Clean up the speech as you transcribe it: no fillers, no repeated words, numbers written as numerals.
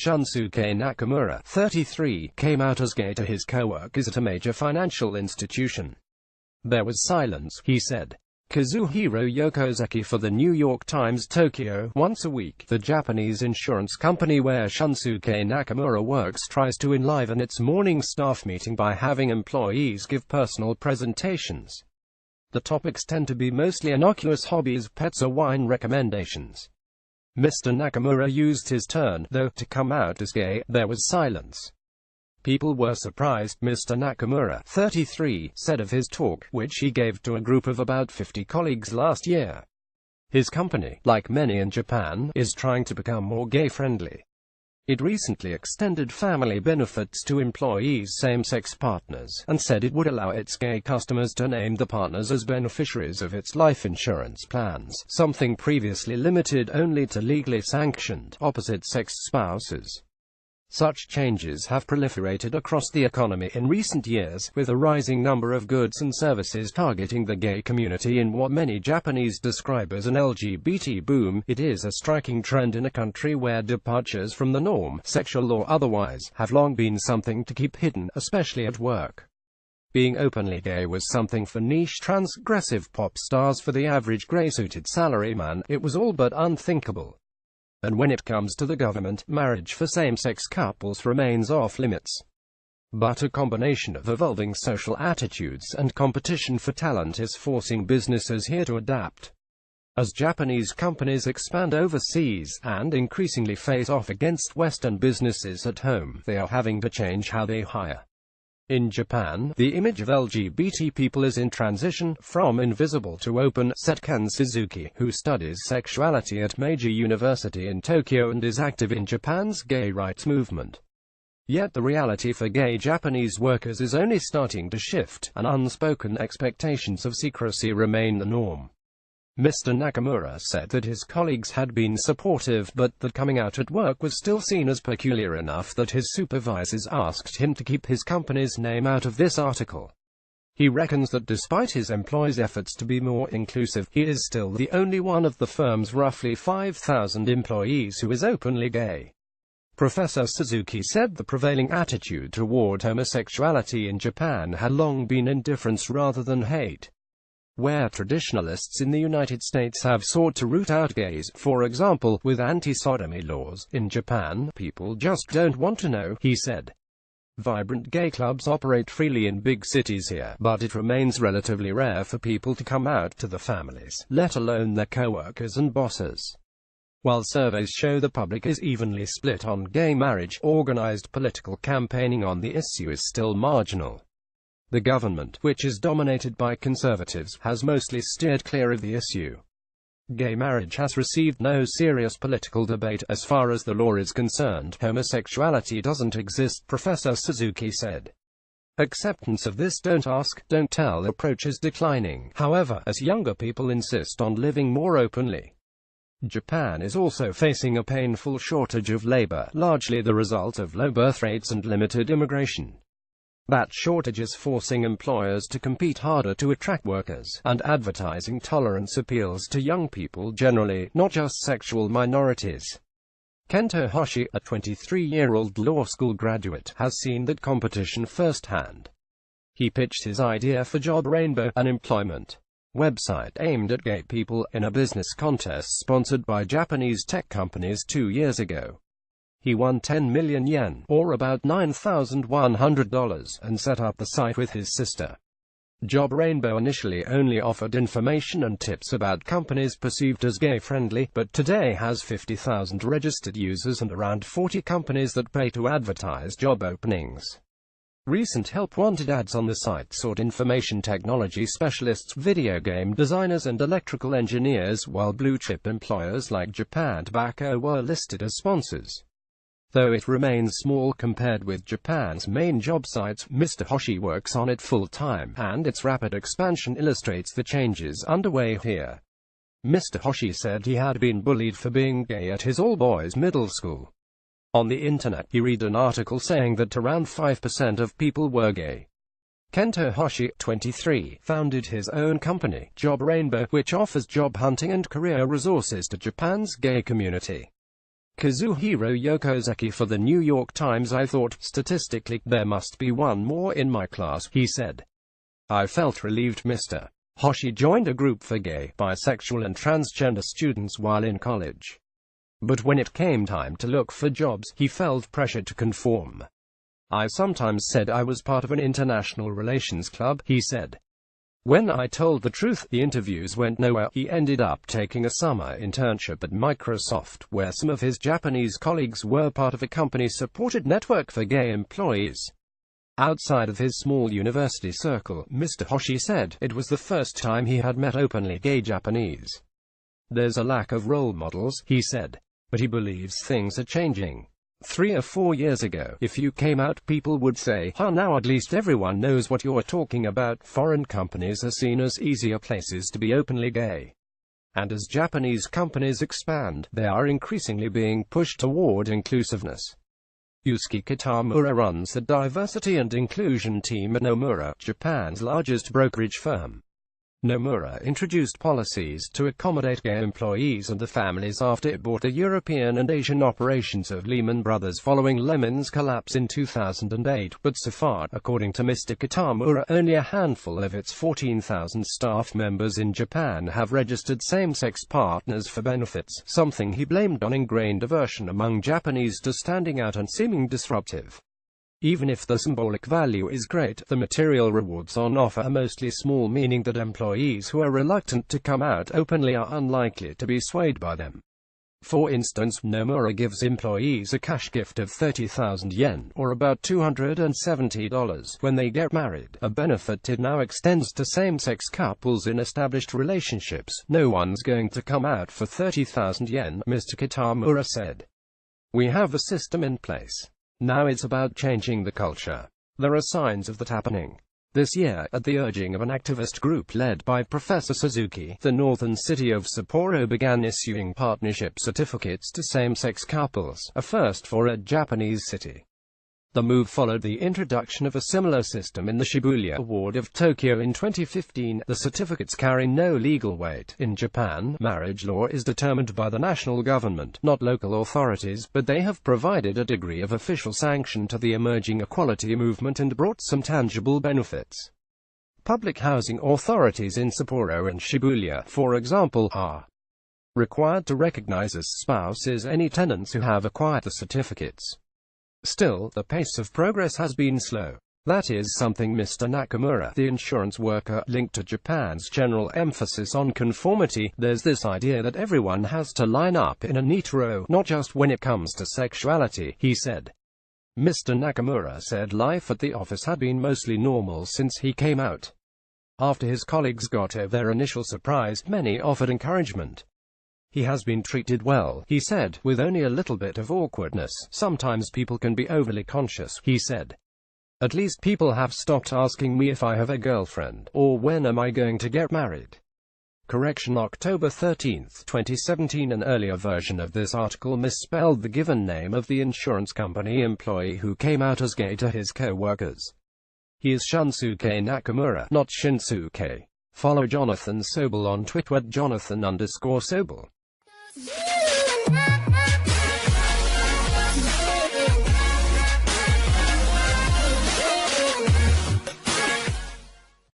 Shunsuke Nakamura, 33, came out as gay to his co-workers at a major financial institution. There was silence, he said. Kazuhiro Yokozaki for the New York Times Tokyo. Once a week, the Japanese insurance company where Shunsuke Nakamura works tries to enliven its morning staff meeting by having employees give personal presentations. The topics tend to be mostly innocuous hobbies, pets or wine recommendations. Mr. Nakamura used his turn, though, to come out as gay. There was silence. People were surprised, Mr. Nakamura, 33, said of his talk, which he gave to a group of about 50 colleagues last year. His company, like many in Japan, is trying to become more gay-friendly. It recently extended family benefits to employees' same-sex partners, and said it would allow its gay customers to name the partners as beneficiaries of its life insurance plans, something previously limited only to legally sanctioned, opposite-sex spouses. Such changes have proliferated across the economy in recent years, with a rising number of goods and services targeting the gay community in what many Japanese describe as an LGBT boom. It is a striking trend in a country where departures from the norm, sexual or otherwise, have long been something to keep hidden, especially at work. Being openly gay was something for niche transgressive pop stars. For the average gray-suited salaryman, it was all but unthinkable. And when it comes to the government, marriage for same-sex couples remains off-limits. But a combination of evolving social attitudes and competition for talent is forcing businesses here to adapt. As Japanese companies expand overseas, and increasingly face off against Western businesses at home, they are having to change how they hire. In Japan, the image of LGBT people is in transition, from invisible to open, said Ken Suzuki, who studies sexuality at Meiji University in Tokyo and is active in Japan's gay rights movement. Yet the reality for gay Japanese workers is only starting to shift, and unspoken expectations of secrecy remain the norm. Mr. Nakamura said that his colleagues had been supportive, but that coming out at work was still seen as peculiar enough that his supervisors asked him to keep his company's name out of this article. He reckons that despite his employees' efforts to be more inclusive, he is still the only one of the firm's roughly 5,000 employees who is openly gay. Professor Suzuki said the prevailing attitude toward homosexuality in Japan had long been indifference rather than hate. Where traditionalists in the United States have sought to root out gays, for example, with anti-sodomy laws, in Japan, people just don't want to know, he said. Vibrant gay clubs operate freely in big cities here, but it remains relatively rare for people to come out to the families, let alone their co-workers and bosses. While surveys show the public is evenly split on gay marriage, organized political campaigning on the issue is still marginal. The government, which is dominated by conservatives, has mostly steered clear of the issue. Gay marriage has received no serious political debate. As far as the law is concerned, homosexuality doesn't exist, Professor Suzuki said. Acceptance of this don't ask, don't tell approach is declining, however, as younger people insist on living more openly. Japan is also facing a painful shortage of labor, largely the result of low birth rates and limited immigration. That shortage is forcing employers to compete harder to attract workers, and advertising tolerance appeals to young people generally, not just sexual minorities. Kento Hoshi, a 23-year-old law school graduate, has seen that competition firsthand. He pitched his idea for Job Rainbow, an employment website aimed at gay people, in a business contest sponsored by Japanese tech companies 2 years ago. He won 10 million yen, or about $9,100, and set up the site with his sister. Job Rainbow initially only offered information and tips about companies perceived as gay-friendly, but today has 50,000 registered users and around 40 companies that pay to advertise job openings. Recent help-wanted ads on the site sought information technology specialists, video game designers and electrical engineers, while blue-chip employers like Japan Tobacco were listed as sponsors. Though it remains small compared with Japan's main job sites, Mr. Hoshi works on it full-time, and its rapid expansion illustrates the changes underway here. Mr. Hoshi said he had been bullied for being gay at his all-boys middle school. On the internet, he read an article saying that around 5% of people were gay. Kento Hoshi, 23, founded his own company, Job Rainbow, which offers job hunting and career resources to Japan's gay community. Kazuhiro Yokozaki for the New York Times. I thought, statistically, there must be one more in my class, he said. I felt relieved. Mr. Hoshi joined a group for gay, bisexual and transgender students while in college. But when it came time to look for jobs, he felt pressured to conform. I sometimes said I was part of an international relations club, he said. When I told the truth, the interviews went nowhere. He ended up taking a summer internship at Microsoft, where some of his Japanese colleagues were part of a company-supported network for gay employees. Outside of his small university circle, Mr. Hoshi said, it was the first time he had met openly gay Japanese. There's a lack of role models, he said. But he believes things are changing. 3 or 4 years ago, if you came out, people would say, now at least everyone knows what you're talking about. Foreign companies are seen as easier places to be openly gay. And as Japanese companies expand, they are increasingly being pushed toward inclusiveness. Yusuke Kitamura runs the diversity and inclusion team at Nomura, Japan's largest brokerage firm. Nomura introduced policies to accommodate gay employees and their families after it bought the European and Asian operations of Lehman Brothers following Lehman's collapse in 2008, but so far, according to Mr. Kitamura, only a handful of its 14,000 staff members in Japan have registered same-sex partners for benefits, something he blamed on ingrained aversion among Japanese to standing out and seeming disruptive. Even if the symbolic value is great, the material rewards on offer are mostly small, meaning that employees who are reluctant to come out openly are unlikely to be swayed by them. For instance, Nomura gives employees a cash gift of 30,000 yen, or about $270, when they get married, a benefit it now extends to same-sex couples in established relationships. No one's going to come out for 30,000 yen, Mr. Kitamura said. We have a system in place. Now it's about changing the culture. There are signs of that happening. This year, at the urging of an activist group led by Professor Suzuki, the northern city of Sapporo began issuing partnership certificates to same-sex couples, a first for a Japanese city. The move followed the introduction of a similar system in the Shibuya ward of Tokyo in 2015. The certificates carry no legal weight. In Japan, marriage law is determined by the national government, not local authorities, but they have provided a degree of official sanction to the emerging equality movement and brought some tangible benefits. Public housing authorities in Sapporo and Shibuya, for example, are required to recognize as spouses any tenants who have acquired the certificates. Still, the pace of progress has been slow. That is something Mr. Nakamura, the insurance worker, linked to Japan's general emphasis on conformity. There's this idea that everyone has to line up in a neat row, not just when it comes to sexuality, he said. Mr. Nakamura said life at the office had been mostly normal since he came out. After his colleagues got over their initial surprise, many offered encouragement. He has been treated well, he said, with only a little bit of awkwardness. Sometimes people can be overly conscious, he said. At least people have stopped asking me if I have a girlfriend, or when am I going to get married. Correction, October 13, 2017. An earlier version of this article misspelled the given name of the insurance company employee who came out as gay to his co-workers. He is Shunsuke Nakamura, not Shinsuke. Follow Jonathan Sobel on Twitter at Jonathan_Sobel.